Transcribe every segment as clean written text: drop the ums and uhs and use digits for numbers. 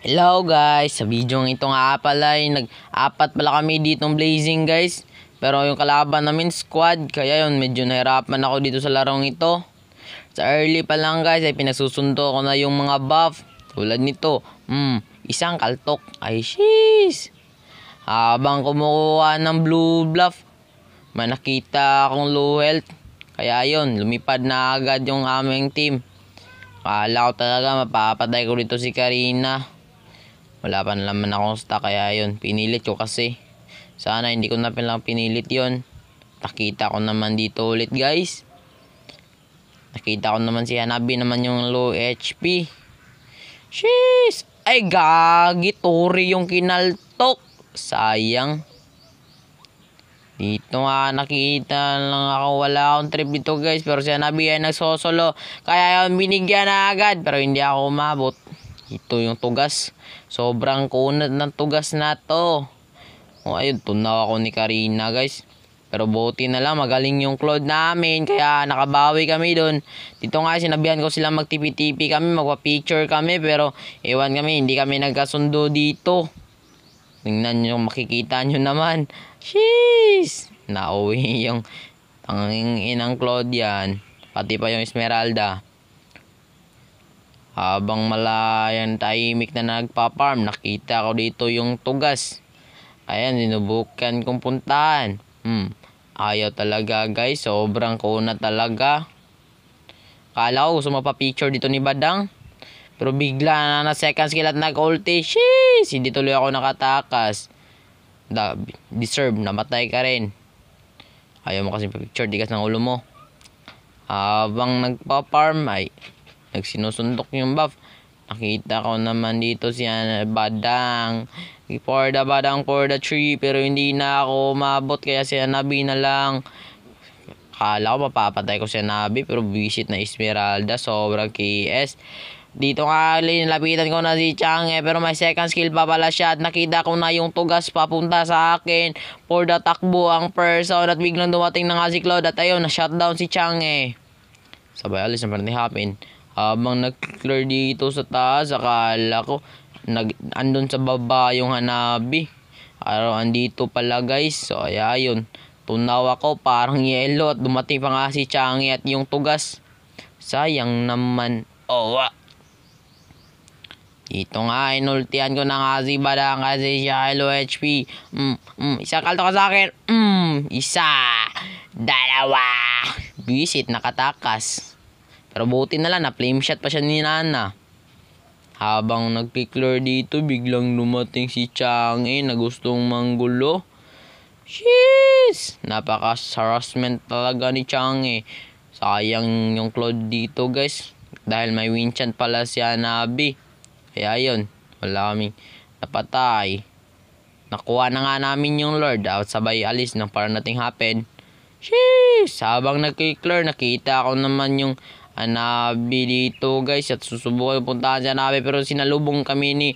Hello guys, sa video ng ito nga pala ay nag-apat pala kami ditong Blazing guys. Pero yung kalaban namin squad, kaya yun medyo nahirapan ako dito sa larong ito. Sa early pa lang guys ay pinagsusundo ko na yung mga buff. Tulad nito, isang kaltok, ay sheesh. Habang kumukuha ng blue bluff, may nakita akong low health. Kaya yun, lumipad na agad yung aming team. Akala ko talaga mapapatay ko dito si Karina. Wala pa naman akong stock, kaya yun, pinilit ko kasi. Sana hindi ko na lang pinilit yun. Nakita ko naman dito ulit guys. Nakita ko naman si Hanabi naman yung low HP. Sheesh! Ay gagi, Tori yung kinaltok. Sayang. Dito nga nakita lang ako, wala akong trip dito guys. Pero si Hanabi ay nagsosolo. Kaya yun, binigyan na agad. Pero hindi ako umabot. Ito yung tugas. Sobrang kunat ng tugas na to. O ayun, tunaw ako ni Karina guys. Pero buti na lang, magaling yung Claude namin. Kaya nakabawi kami dun. Dito nga sinabihan ko sila magtipi-tipi kami, magpa-picture kami. Pero ewan kami, hindi kami nagkasundo dito. Tingnan nyo, makikita nyo naman. Sheesh! Nauwi yung tanging inang Claude yan. Pati pa yung Esmeralda. Habang malayan tahimik na nagpa-farm, nakita ko dito yung tugas. Ayan, sinubukan kong puntahan. Ayaw talaga guys, sobrang kuna talaga. Kala ko gusto mapapicture dito ni Badang. Pero bigla na second skill at nag-ulti. Sheesh! Hindi tuloy ako nakatakas. Deserve, namatay ka rin. Ayaw mo kasi picture, digas ng ulo mo. Habang nagpa-farm ay nagsinusundok yung buff. Nakita ko naman dito si Badang. For the tree. Pero hindi na ako umabot. Kaya si Hanabi na lang. Akala ko mapapatay ko si Hanabi. Pero visit na Esmeralda. Sobrang KS. Dito nga lapitan ko na si Chang'e. Pero may second skill pa pala siya. At nakita ko na yung tugas papunta sa akin. For the takbo ang person. At biglang dumating na nga si Claude. At ayun, na-shutdown si Chang'e. Sabay alis na parang happen. Habang nag-clear dito sa taas, akala ko andun sa baba yung Hanabi. Araw andito pala guys. So ayun, tunaw ako parang yellow. At dumating pa nga si Chang'e at yung tugas. Sayang naman. Dito nga, inultihan ko na nga si Badang kasi siya low HP. Isa kalto ka sa akin. Isa. Dalawa. Visit, nakatakas. Pero buti na lang, na-flame shot pa siya ni Nana. Habang nag-clear dito, biglang dumating si Chang'e na gustong manggulo. Sheesh! Napaka-harassment talaga ni Chang'e. Sayang yung Claude dito guys. Dahil may winchant pala si Hanabi. Kaya yun, wala kaming napatay. Nakuha na nga namin yung Lord. At sabay alis nang para nating happen. Sheesh! Habang nag-clear, nakita ko naman yung Hanabi dito guys. At susubukan yung puntahan si Hanabi. Pero sinalubong kami ni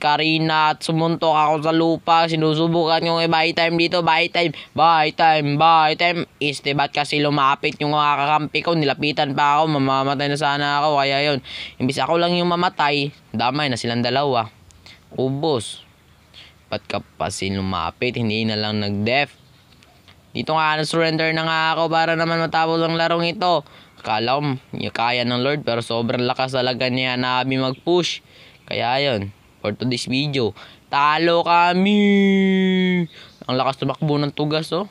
Karina. At sumuntok ako sa lupa. Sinusubukan yung buy time dito. Buy time. Ba't kasi lumapit yung mga kakampi ko. Nilapitan pa ako. Mamamatay na sana ako. Kaya yun, imbis ako lang yung mamatay, damay na silang dalawa. Ubos. Ba't ka pa lumapit? Hindi na lang nag-def. Dito nga, surrender na nga ako para naman matapos ang larong ito. Akala ko kaya ng Lord, pero sobrang lakas talaga niya na kami mag-push. Kaya yun, for today's video, talo kami! Ang lakas tumakbo ng tugas, oh.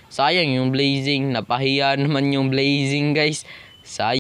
Sayang yung Blazing, napahiya naman yung Blazing guys. Sayang.